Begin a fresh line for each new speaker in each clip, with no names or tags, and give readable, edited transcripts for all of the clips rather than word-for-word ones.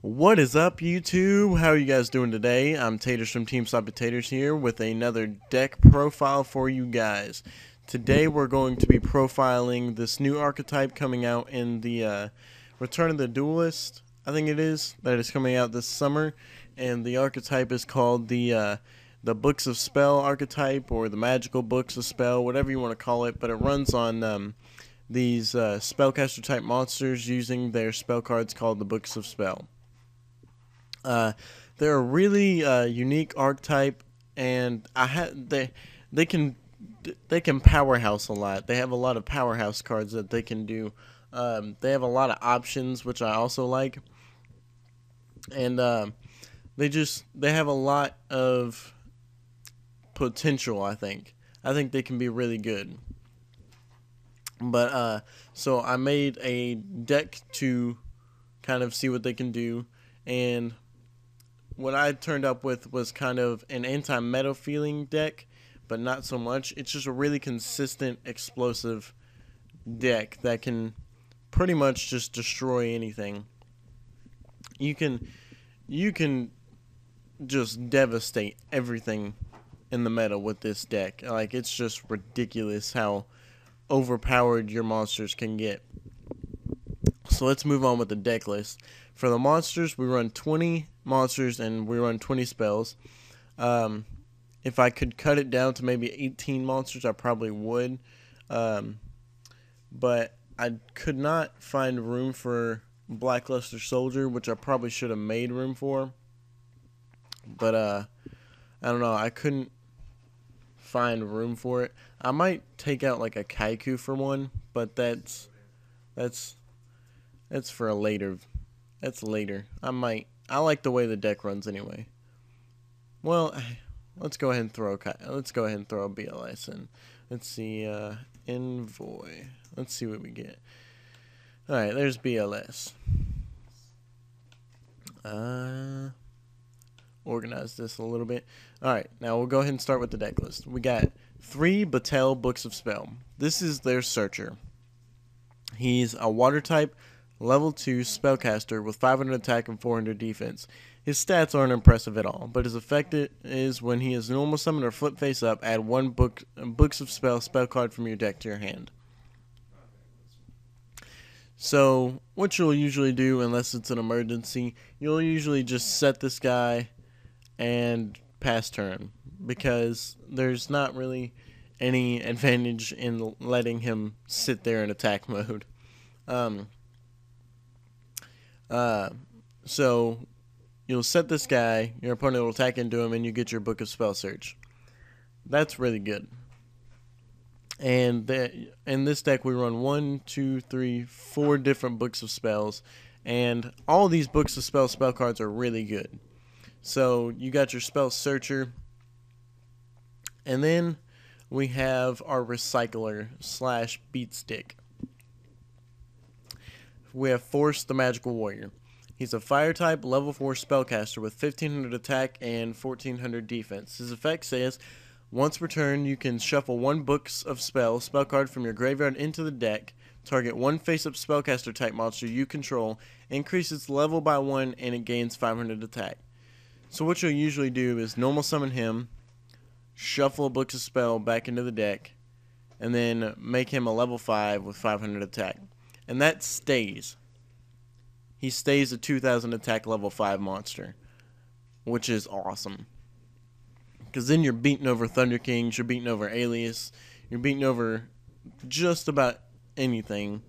What is up, YouTube? How are you guys doing today? I'm Taters from TeamSlopyTaters here with another deck profile for you guys. Today we're going to be profiling this new archetype coming out in the Return of the Duelist, I think it is, that is coming out this summer. And the archetype is called the Books of Spell archetype, or the Magical Books of Spell, whatever you want to call it. But it runs on these spellcaster type monsters using their spell cards called the Books of Spell. They're a really unique archetype, and they can powerhouse a lot. They have a lot of powerhouse cards that they can do. They have a lot of options, which I also like, and they have a lot of potential. I think they can be really good. But so I made a deck to kind of see what they can do, and what I turned up with was kind of an anti-meta feeling deck, but not so much. It's just a really consistent, explosive deck that can pretty much just destroy anything. You can just devastate everything in the meta with this deck. Like, it's just ridiculous how overpowered your monsters can get. So let's move on with the deck list. For the monsters, we run 20 monsters and we run 20 spells. If I could cut it down to maybe 18 monsters, I probably would. But I could not find room for Blackluster Soldier, which I probably should have made room for. But I don't know. I couldn't find room for it. I might take out like a Kaiku for one, but that's for a later. That's later. I like the way the deck runs anyway. Well, let's go ahead and throw a BLS in. Let's see, Envoy. Let's see what we get. All right, there's BLS. Organize this a little bit. All right, now we'll go ahead and start with the deck list. We got 3 Batel Books of Spell. This is their searcher. He's a water type, level 2 spellcaster with 500 attack and 400 defense. His stats aren't impressive at all, but his effect is when he is normal summon or flip face up, add 1 Books of Spell card from your deck to your hand. So what you'll usually do, unless it's an emergency, you'll usually just set this guy and pass turn, because there's not really any advantage in letting him sit there in attack mode. So you'll set this guy, your opponent will attack into him, and you get your Book of Spell Search. That's really good. And in this deck, we run 1, 2, 3, 4 different Books of Spells, and all these Books of spell cards are really good. So you got your Spell Searcher, and then we have our Recycler / Beat Stick. We have Force the Magical Warrior. He's a fire type, level 4 spellcaster with 1500 attack and 1400 defense. His effect says, once per turn, you can shuffle 1 Books of spell card from your graveyard into the deck, target 1 face-up spellcaster type monster you control, increase its level by 1, and it gains 500 attack. So what you'll usually do is normal summon him, shuffle a Books of Spell back into the deck, and then make him a level 5 with 500 attack. And that stays. He stays a 2000 attack level 5 monster, which is awesome. Because then you're beating over Thunder Kings, you're beating over Alias, you're beating over just about anything,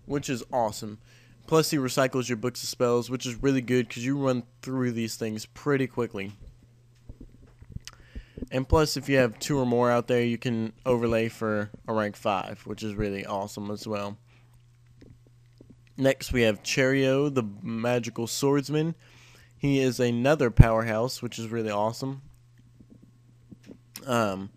which is awesome. Plus he recycles your Books of Spells, which is really good because you run through these things pretty quickly. And plus, if you have 2 or more out there, you can overlay for a rank 5, which is really awesome as well. Next, we have Cheerio, the Magical Swordsman. He is another powerhouse, which is really awesome. And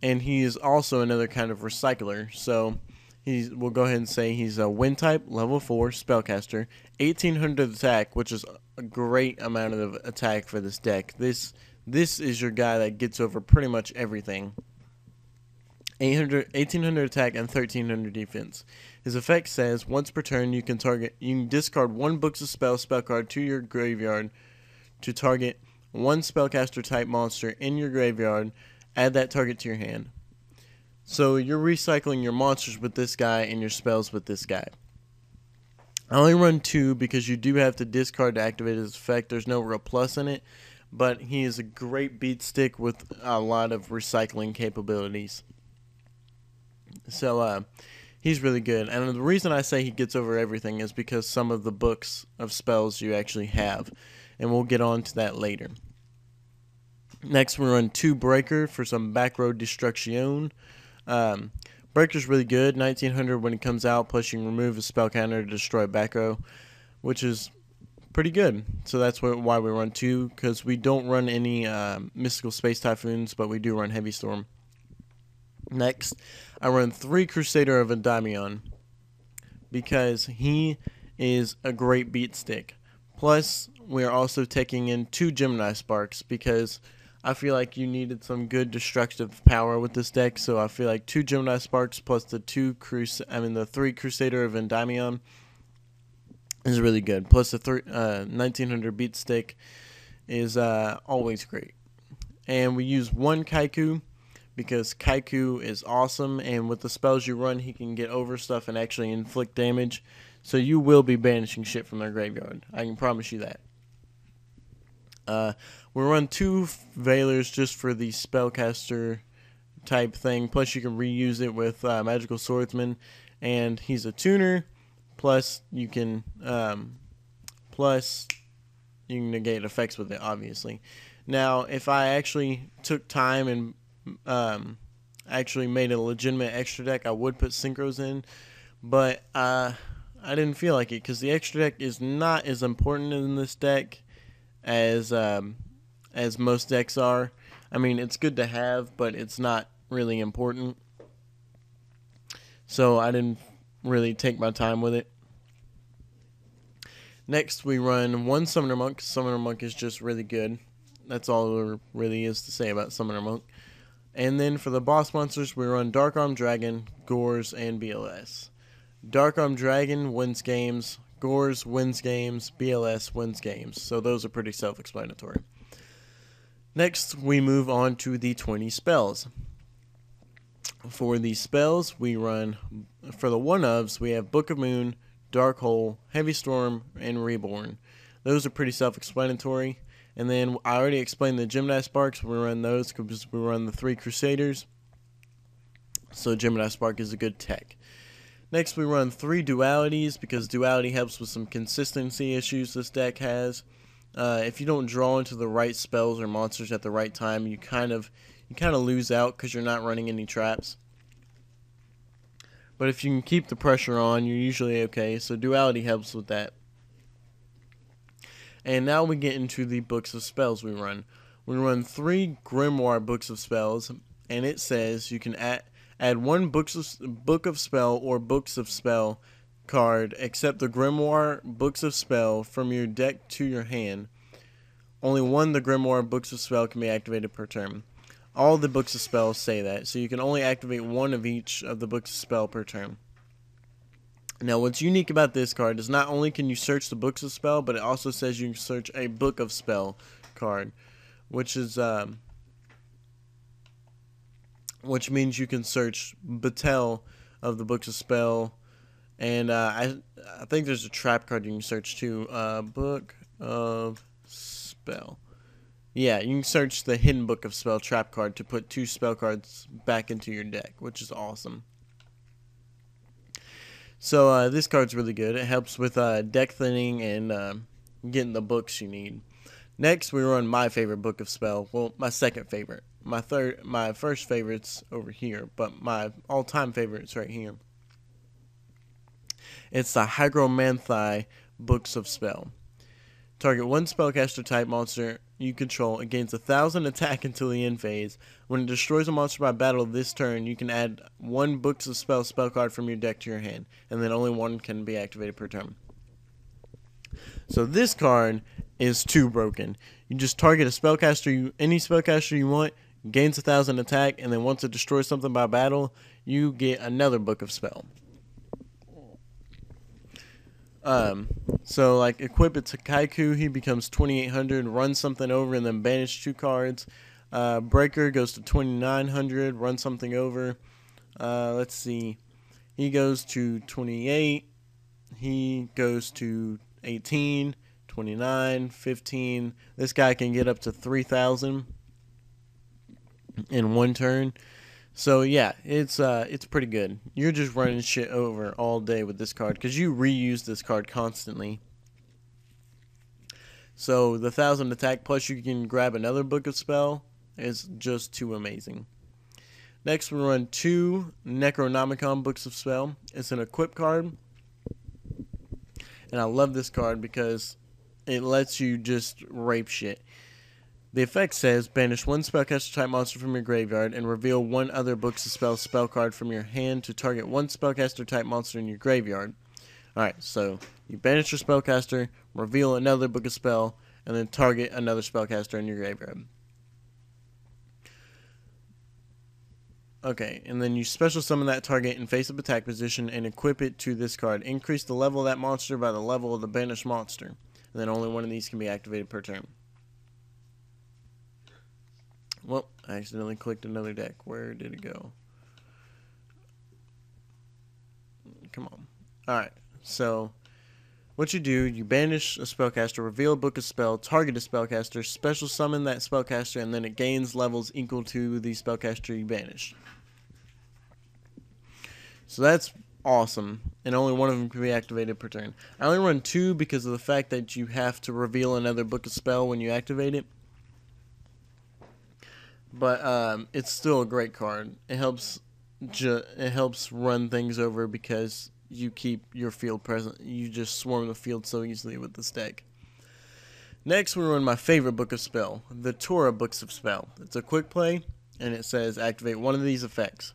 he is also another kind of recycler. So we'll go ahead and say he's a wind type, level 4 spellcaster, 1800 attack, which is a great amount of attack for this deck. This is your guy that gets over pretty much everything. 1800 attack, and 1300 defense. His effect says once per turn you can discard one Books of spell card to your graveyard to target one spellcaster type monster in your graveyard. Add that target to your hand. So you're recycling your monsters with this guy and your spells with this guy. I only run 2 because you do have to discard to activate his effect. There's no real plus in it, but he is a great beat stick with a lot of recycling capabilities. So he's really good. And the reason I say he gets over everything is because some of the books of spells you actually have. And we'll get on to that later. Next, we run 2 Breaker for some back row destruction. Breaker's really good. 1900 when it comes out, plus you can remove a spell counter to destroy back row, which is pretty good. So that's why we run 2, because we don't run any Mystical Space Typhoons, but we do run Heavy Storm. Next, I run 3 Crusader of Endymion, because he is a great beat stick. Plus, we are also taking in 2 Gemini Sparks, because I feel like you needed some good destructive power with this deck, so I feel like 2 Gemini Sparks plus the 3 Crusader of Endymion is really good. Plus the 1900 beat stick is always great. And we use 1 Kaiku because Kaiku is awesome, and with the spells you run, he can get over stuff and actually inflict damage. So you will be banishing shit from their graveyard. I can promise you that. We run 2 Veilers just for the spellcaster type thing. Plus you can reuse it with Magical Swordsman, and he's a tuner. Plus you can negate effects with it, obviously. Now, if I actually took time and actually made a legitimate extra deck, I would put Synchros in, but I didn't feel like it because the extra deck is not as important in this deck as most decks are. I mean, it's good to have, but it's not really important. So I didn't really take my time with it. Next, we run 1 Summoner Monk. Summoner Monk is just really good. That's all there really is to say about Summoner Monk. And then for the boss monsters, we run Dark Arm Dragon, Gores, and BLS. Dark Arm Dragon wins games. Gores wins games. BLS wins games. So those are pretty self-explanatory. Next, we move on to the 20 spells. For the spells, we run, for the one-ofs, we have Book of Moon, Dark Hole, Heavy Storm, and Reborn. Those are pretty self-explanatory. And then I already explained the Gemini Sparks. We run those because we run the 3 Crusaders. So Gemini Spark is a good tech. Next, we run 3 Dualities because Duality helps with some consistency issues this deck has. If you don't draw into the right spells or monsters at the right time, you kind of lose out because you're not running any traps. But if you can keep the pressure on, you're usually okay. So Duality helps with that. And now we get into the books of spells we run. We run 3 Grimoire books of spells, and it says you can add 1 book of spell or books of spell card except the Grimoire books of spell from your deck to your hand. Only 1 of the Grimoire books of spell can be activated per turn. All the books of spells say that, so you can only activate 1 of each of the books of spell per turn. Now, what's unique about this card is not only can you search the books of spell, but it also says you can search a book of spell card, which means you can search Batel of the books of spell, and I think there's a trap card you can search too. Book of spell. Yeah, you can search the hidden book of spell trap card to put 2 spell cards back into your deck, which is awesome. So this card's really good. It helps with deck thinning and getting the books you need. Next, we run my favorite book of spell. Well, my second favorite. My first favorite's over here, but my all-time favorite's right here. It's the Hygromanthi books of spell. Target 1 spellcaster type monster you control. It gains 1,000 attack until the end phase. When it destroys a monster by battle this turn, you can add 1 books of spell card from your deck to your hand, and then only 1 can be activated per turn. So this card is too broken. You just target a spellcaster, any spellcaster you want, gains 1,000 attack, and then once it destroys something by battle, you get another book of spell. So like equip it to Kaiku, he becomes 2,800, run something over, and then banish 2 cards. Breaker goes to 2,900, run something over. Let's see, he goes to 28, he goes to 18, 29, 15. This guy can get up to 3,000 in one turn. So yeah, it's pretty good. You're just running shit over all day with this card because you reuse this card constantly. So the 1,000 attack plus you can grab another book of spell is just too amazing. Next we run 2 Necronomicon books of spell. It's an equip card, and I love this card because it lets you just rape shit. The effect says, banish 1 spellcaster type monster from your graveyard and reveal 1 other books of spell card from your hand to target 1 spellcaster type monster in your graveyard. Alright, so you banish your spellcaster, reveal another book of spell, and then target another spellcaster in your graveyard. Okay, and then you special summon that target in face-up attack position and equip it to this card. Increase the level of that monster by the level of the banished monster. And then only one of these can be activated per turn. Well, I accidentally clicked another deck. Where did it go? Come on. Alright, so what you do, you banish a spellcaster, reveal a book of spell, target a spellcaster, special summon that spellcaster, and then it gains levels equal to the spellcaster you banished. So that's awesome, and only one of them can be activated per turn. I only run 2 because of the fact that you have to reveal another book of spell when you activate it. But it's still a great card. It helps run things over because you keep your field present. You just swarm the field so easily with this deck. Next, we run my favorite book of spell, the Torah books of spell. It's a quick play, and it says activate one of these effects.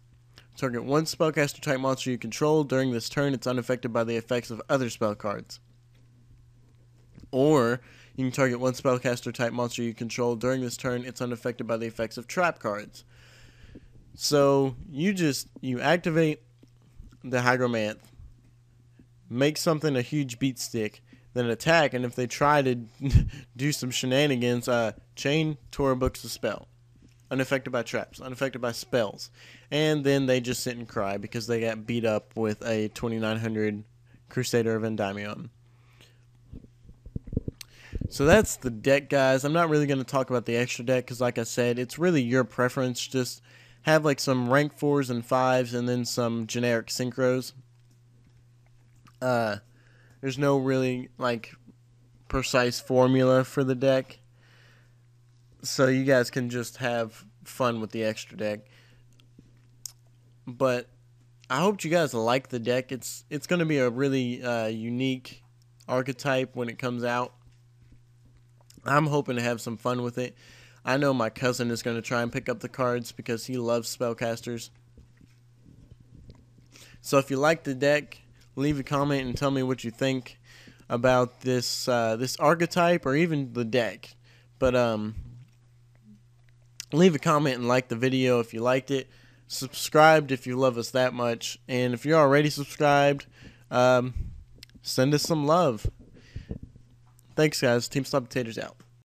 Target 1 spellcaster type monster you control. During this turn, it's unaffected by the effects of other spell cards. Or you can target 1 spellcaster type monster you control. During this turn, it's unaffected by the effects of trap cards. So you activate the Hygromanth, make something a huge beat stick, then attack, and if they try to do some shenanigans, chain Torah books of spell. Unaffected by traps, unaffected by spells. And then they just sit and cry because they got beat up with a 2,900 Crusader of Endymion. So that's the deck, guys. I'm not really going to talk about the extra deck because, like I said, it's really your preference. Just have like some rank 4s and 5s and then some generic synchros. There's no really like precise formula for the deck. So you guys can just have fun with the extra deck. But I hope you guys like the deck. It's going to be a really unique archetype when it comes out. I'm hoping to have some fun with it. I know my cousin is going to try and pick up the cards because he loves spellcasters. So if you like the deck, leave a comment and tell me what you think about this this archetype or even the deck. But leave a comment and like the video if you liked it. Subscribe if you love us that much. And if you're already subscribed, send us some love. Thanks, guys. TeamSlopyTaters out.